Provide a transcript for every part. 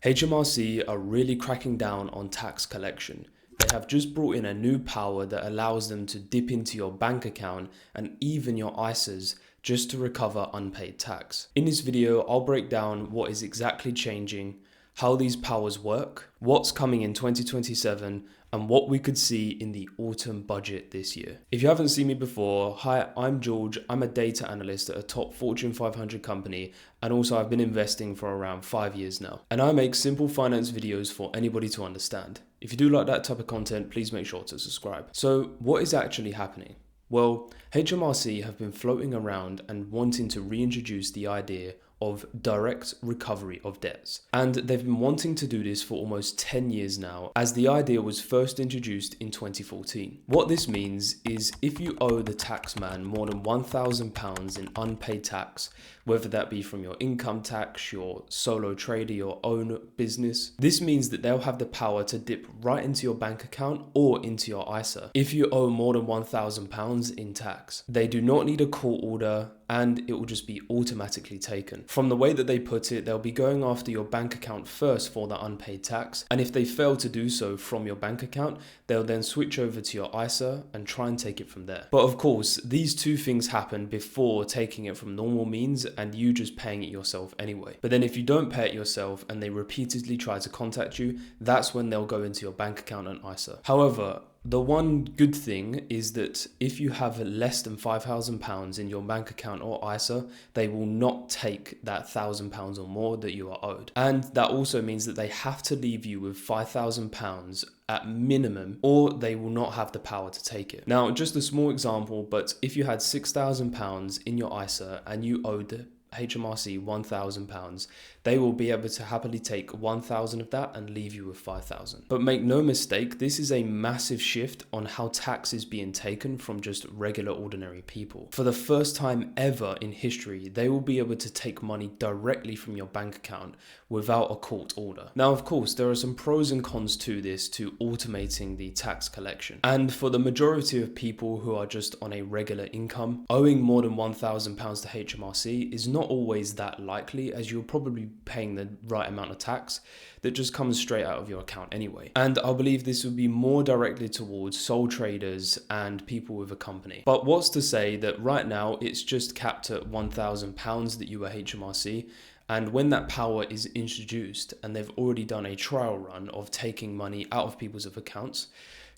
HMRC are really cracking down on tax collection. They have just brought in a new power that allows them to dip into your bank account and even your ISAs just to recover unpaid tax. In this video, I'll break down what is exactly changing, how these powers work, what's coming in 2027, and what we could see in the autumn budget this year. If you haven't seen me before, hi, I'm George. I'm a data analyst at a top Fortune 500 company, and also I've been investing for around 5 years now. And I make simple finance videos for anybody to understand. If you do like that type of content, please make sure to subscribe. So what is actually happening? Well, HMRC have been floating around and wanting to reintroduce the idea of direct recovery of debts. And they've been wanting to do this for almost 10 years now, as the idea was first introduced in 2014. What this means is if you owe the taxman more than £1,000 in unpaid tax, whether that be from your income tax, your solo trader, your own business, this means that they'll have the power to dip right into your bank account or into your ISA if you owe more than £1,000 in tax. They do not need a court order, and it will just be automatically taken. From the way that they put it, they'll be going after your bank account first for the unpaid tax, and if they fail to do so from your bank account, they'll then switch over to your ISA and try and take it from there. But of course, these two things happen before taking it from normal means and you just paying it yourself anyway. But then if you don't pay it yourself and they repeatedly try to contact you, that's when they'll go into your bank account and ISA. However, the one good thing is that if you have less than £5,000 in your bank account or ISA, they will not take that £1,000 or more that you are owed. And that also means that they have to leave you with £5,000 at minimum, or they will not have the power to take it. Now, just a small example, but if you had £6,000 in your ISA and you owed HMRC £1,000, they will be able to happily take 1,000 of that and leave you with 5,000. But make no mistake, this is a massive shift on how tax is being taken from just regular ordinary people. For the first time ever in history, they will be able to take money directly from your bank account without a court order. Now, of course, there are some pros and cons to this, to automating the tax collection. And for the majority of people who are just on a regular income, owing more than £1,000 to HMRC is not always that likely, as you're probably paying the right amount of tax that just comes straight out of your account anyway. And I believe this would be more directly towards sole traders and people with a company. But what's to say that right now it's just capped at £1,000 that you are HMRC, and when that power is introduced and they've already done a trial run of taking money out of people's accounts,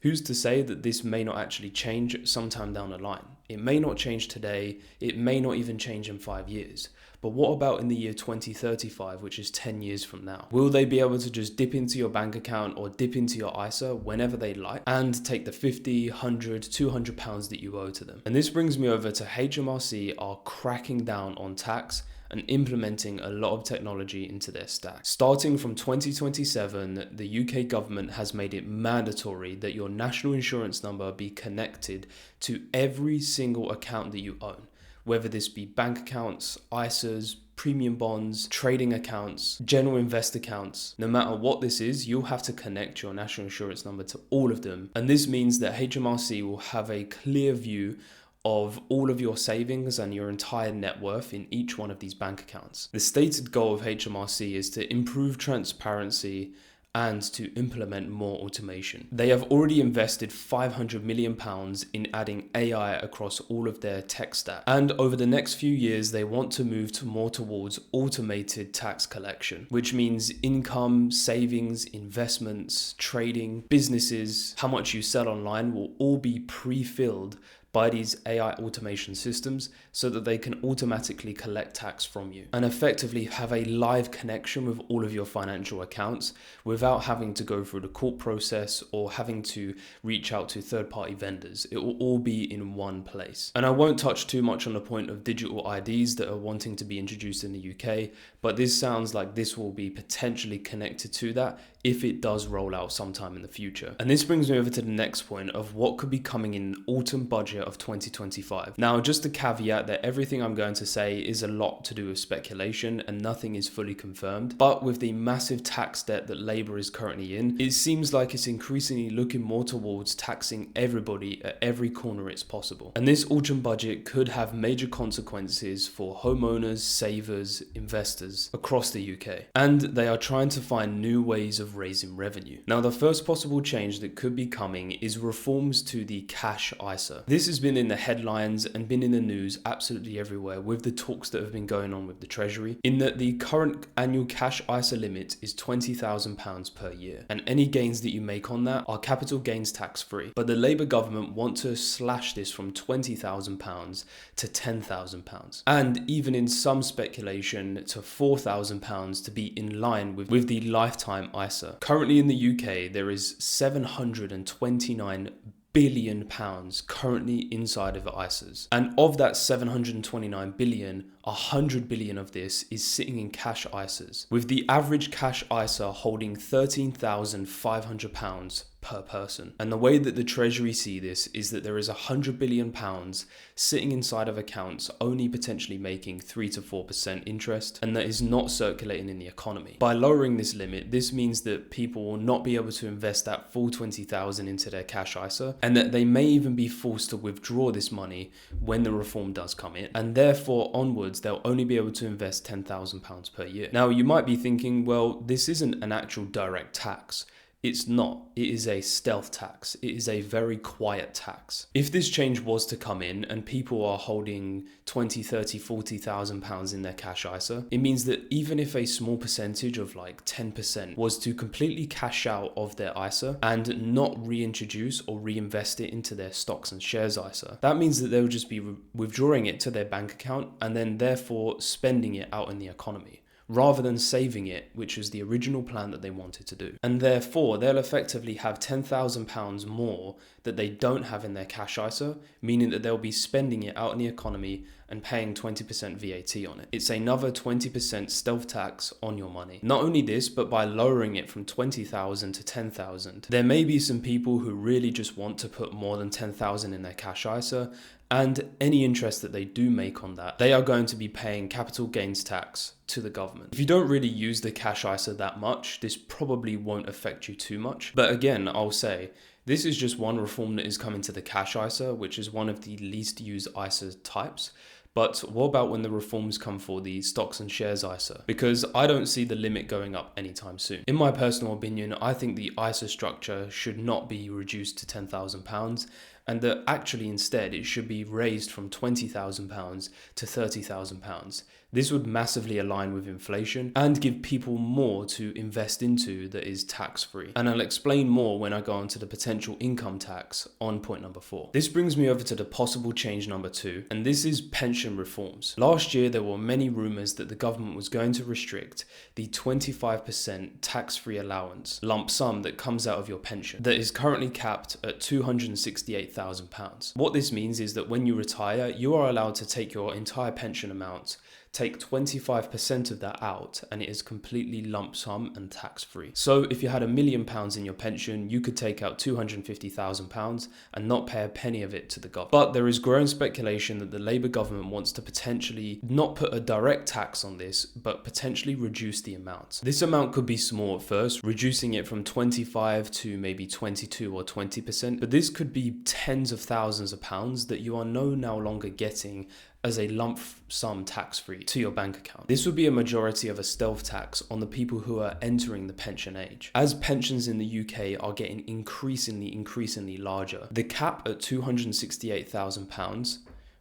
who's to say that this may not actually change sometime down the line? It may not change today, it may not even change in 5 years. But what about in the year 2035, which is 10 years from now? Will they be able to just dip into your bank account or dip into your ISA whenever they like and take the 50, 100, 200 pounds that you owe to them? And this brings me over to HMRC are cracking down on tax and implementing a lot of technology into their stack. Starting from 2027, the UK government has made it mandatory that your national insurance number be connected to every single account that you own, whether this be bank accounts, ISAs, premium bonds, trading accounts, general invest accounts. No matter what this is, you'll have to connect your national insurance number to all of them. And this means that HMRC will have a clear view of all of your savings and your entire net worth in each one of these bank accounts. The stated goal of HMRC is to improve transparency and to implement more automation. They have already invested £500 million in adding AI across all of their tech stack. And over the next few years, they want to move more towards automated tax collection, which means income, savings, investments, trading, businesses, how much you sell online will all be pre-filled by these AI automation systems so that they can automatically collect tax from you and effectively have a live connection with all of your financial accounts without having to go through the court process or having to reach out to third-party vendors. It will all be in one place. And I won't touch too much on the point of digital IDs that are wanting to be introduced in the UK, but this sounds like this will be potentially connected to that if it does roll out sometime in the future. And this brings me over to the next point of what could be coming in autumn budget year of 2025. Now, just a caveat that everything I'm going to say is a lot to do with speculation and nothing is fully confirmed, but with the massive tax debt that Labour is currently in, it seems like it's increasingly looking more towards taxing everybody at every corner it's possible. And this autumn budget could have major consequences for homeowners, savers, investors across the UK. And they are trying to find new ways of raising revenue. Now, the first possible change that could be coming is reforms to the cash ISA. This has been in the headlines and been in the news absolutely everywhere with the talks that have been going on with the Treasury, in that the current annual cash ISA limit is £20,000 per year, and any gains that you make on that are capital gains tax free. But the Labour government want to slash this from £20,000 to £10,000, and even in some speculation to £4,000 to be in line with the lifetime ISA. Currently in the UK, there is £729 billion currently inside of ISAs. And of that 729 billion, 100 billion of this is sitting in cash ISAs, with the average cash ISA holding £13,500 per person. And the way that the Treasury see this is that there is £100 billion sitting inside of accounts only potentially making 3 to 4% interest, and that is not circulating in the economy. By lowering this limit, this means that people will not be able to invest that full 20,000 into their cash ISA, and that they may even be forced to withdraw this money when the reform does come in, and therefore onwards they'll only be able to invest £10,000 per year. Now, you might be thinking, well, this isn't an actual direct tax. It's not. It is a stealth tax. It is a very quiet tax. If this change was to come in and people are holding 20, 30, 40,000 pounds in their cash ISA, it means that even if a small percentage of like 10% was to completely cash out of their ISA and not reintroduce or reinvest it into their stocks and shares ISA, that means that they'll just be withdrawing it to their bank account and then therefore spending it out in the economy, rather than saving it, which was the original plan that they wanted to do. And therefore, they'll effectively have £10,000 more that they don't have in their cash ISA, meaning that they'll be spending it out in the economy and paying 20% VAT on it. It's another 20% stealth tax on your money. Not only this, but by lowering it from 20,000 to 10,000, there may be some people who really just want to put more than 10,000 in their cash ISA, and any interest that they do make on that, they are going to be paying capital gains tax to the government. If you don't really use the cash ISA that much, this probably won't affect you too much. But again, I'll say, this is just one reform that is coming to the cash ISA, which is one of the least used ISA types. But what about when the reforms come for the stocks and shares ISA? Because I don't see the limit going up anytime soon. In my personal opinion, I think the ISA structure should not be reduced to £10,000, and that actually instead it should be raised from £20,000 to £30,000. This would massively align with inflation and give people more to invest into that is tax-free. And I'll explain more when I go on to the potential income tax on point number 4. This brings me over to the possible change number 2, and this is pension reforms. Last year, there were many rumours that the government was going to restrict the 25% tax-free allowance lump sum that comes out of your pension, that is currently capped at £268,000. What this means is that when you retire, you are allowed to take your entire pension amount, take 25% of that out, and it is completely lump sum and tax free. So if you had £1 million in your pension, you could take out £250,000 and not pay a penny of it to the government. But there is growing speculation that the Labour government wants to potentially not put a direct tax on this, but potentially reduce the amount. This amount could be small at first, reducing it from 25 to maybe 22 or 20%, but this could be tens of thousands of pounds that you are no longer getting as a lump sum tax-free to your bank account. This would be a majority of a stealth tax on the people who are entering the pension age. As pensions in the UK are getting increasingly larger, the cap at £268,000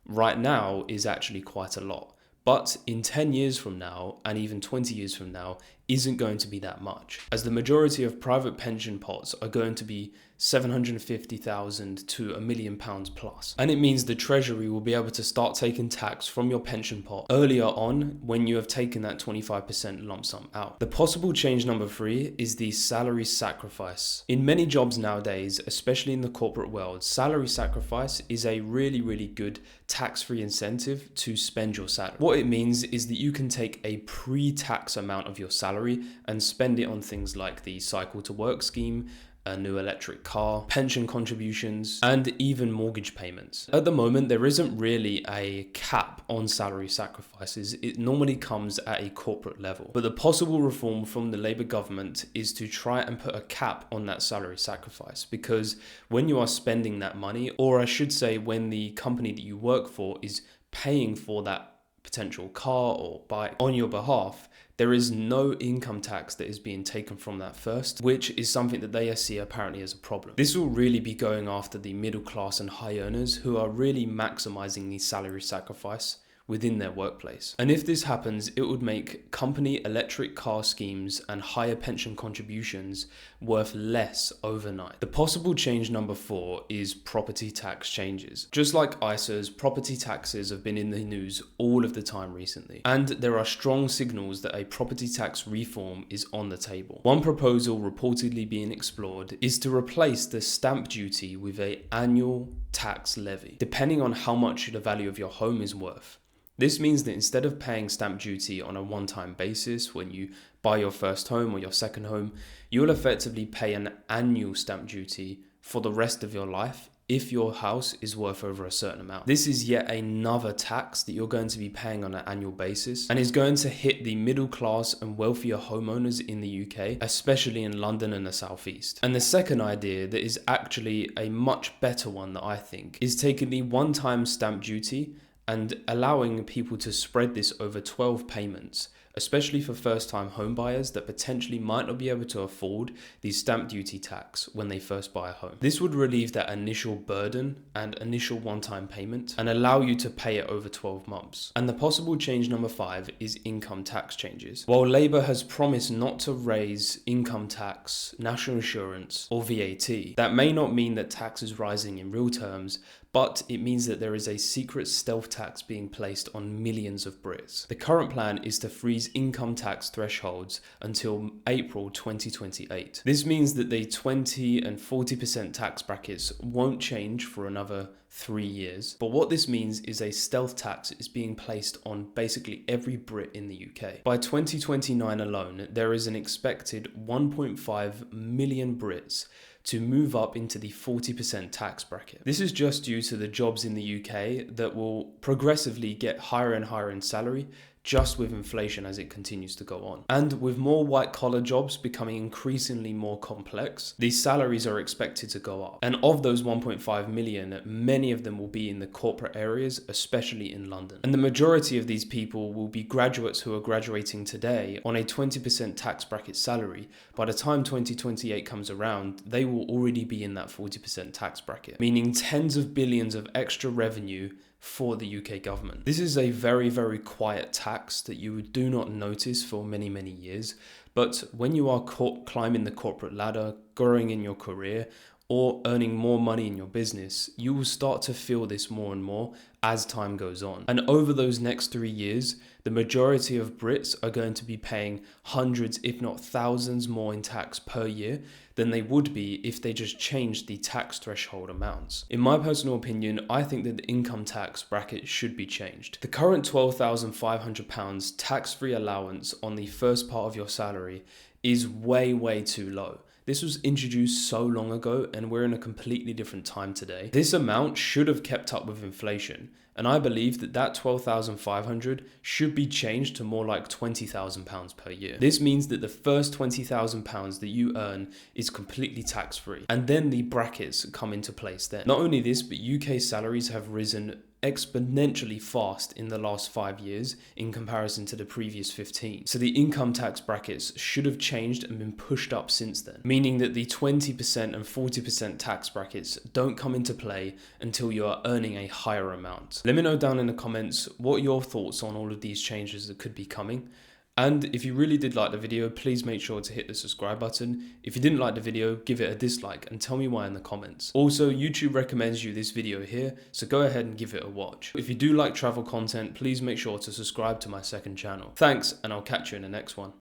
right now is actually quite a lot. But in 10 years from now, and even 20 years from now, isn't going to be that much, as the majority of private pension pots are going to be £750,000 to £1 million plus. And it means the Treasury will be able to start taking tax from your pension pot earlier on when you have taken that 25% lump sum out. The possible change number 3 is the salary sacrifice. In many jobs nowadays, especially in the corporate world, salary sacrifice is a really good tax-free incentive to spend your salary. What it means is that you can take a pre-tax amount of your salary and spend it on things like the cycle to work scheme a new electric car, pension contributions, and even mortgage payments. At the moment, there isn't really a cap on salary sacrifices. It normally comes at a corporate level. But the possible reform from the Labour government is to try and put a cap on that salary sacrifice, because when you are spending that money, or I should say when the company that you work for is paying for that potential car or bike on your behalf, there is no income tax that is being taken from that first, which is something that they see apparently as a problem. This will really be going after the middle class and high earners who are really maximizing the salary sacrifice within their workplace. And if this happens, it would make company electric car schemes and higher pension contributions worth less overnight. The possible change number 4 is property tax changes. Just like ISAs, property taxes have been in the news all of the time recently, and there are strong signals that a property tax reform is on the table. One proposal reportedly being explored is to replace the stamp duty with an annual tax levy, depending on how much the value of your home is worth. This means that instead of paying stamp duty on a one-time basis when you buy your first home or your second home, you will effectively pay an annual stamp duty for the rest of your life if your house is worth over a certain amount. This is yet another tax that you're going to be paying on an annual basis and is going to hit the middle class and wealthier homeowners in the UK, especially in London and the southeast. And the second idea that is actually a much better one that I think is taking the one-time stamp duty and allowing people to spread this over 12 payments, especially for first-time home buyers that potentially might not be able to afford the stamp duty tax when they first buy a home. This would relieve that initial burden and initial one-time payment and allow you to pay it over 12 months. And the possible change number 5 is income tax changes. While Labour has promised not to raise income tax, national insurance, or VAT, that may not mean that tax is rising in real terms, but it means that there is a secret stealth tax being placed on millions of Brits. The current plan is to freeze income tax thresholds until April 2028. This means that the 20 and 40% tax brackets won't change for another 3 years. But what this means is a stealth tax is being placed on basically every Brit in the UK. By 2029 alone, there is an expected 1.5 million Brits to move up into the 40% tax bracket. This is just due to the jobs in the UK that will progressively get higher and higher in salary just with inflation as it continues to go on. And with more white collar jobs becoming increasingly more complex, these salaries are expected to go up. And of those 1.5 million, many of them will be in the corporate areas, especially in London. And the majority of these people will be graduates who are graduating today on a 20% tax bracket salary. By the time 2028 comes around, they will already be in that 40% tax bracket, meaning tens of billions of extra revenue for the UK government. This is a very, very quiet tax that you do not notice for many, many years. But when you are climbing the corporate ladder, growing in your career, or earning more money in your business, you will start to feel this more and more as time goes on. And over those next 3 years, the majority of Brits are going to be paying hundreds, if not thousands more in tax per year than they would be if they just changed the tax threshold amounts. In my personal opinion, I think that the income tax bracket should be changed. The current £12,500 tax-free allowance on the first part of your salary is way, way too low. This was introduced so long ago and we're in a completely different time today. This amount should have kept up with inflation, and I believe that that £12,500 should be changed to more like £20,000 per year. This means that the first £20,000 that you earn is completely tax-free, and then the brackets come into place then. Not only this, but UK salaries have risen exponentially fast in the last 5 years in comparison to the previous 15. So the income tax brackets should have changed and been pushed up since then, meaning that the 20% and 40% tax brackets don't come into play until you are earning a higher amount. Let me know down in the comments what your thoughts on all of these changes that could be coming. And if you really did like the video, please make sure to hit the subscribe button. If you didn't like the video, give it a dislike and tell me why in the comments. Also, YouTube recommends you this video here, so go ahead and give it a watch. If you do like travel content, please make sure to subscribe to my second channel. Thanks, and I'll catch you in the next one.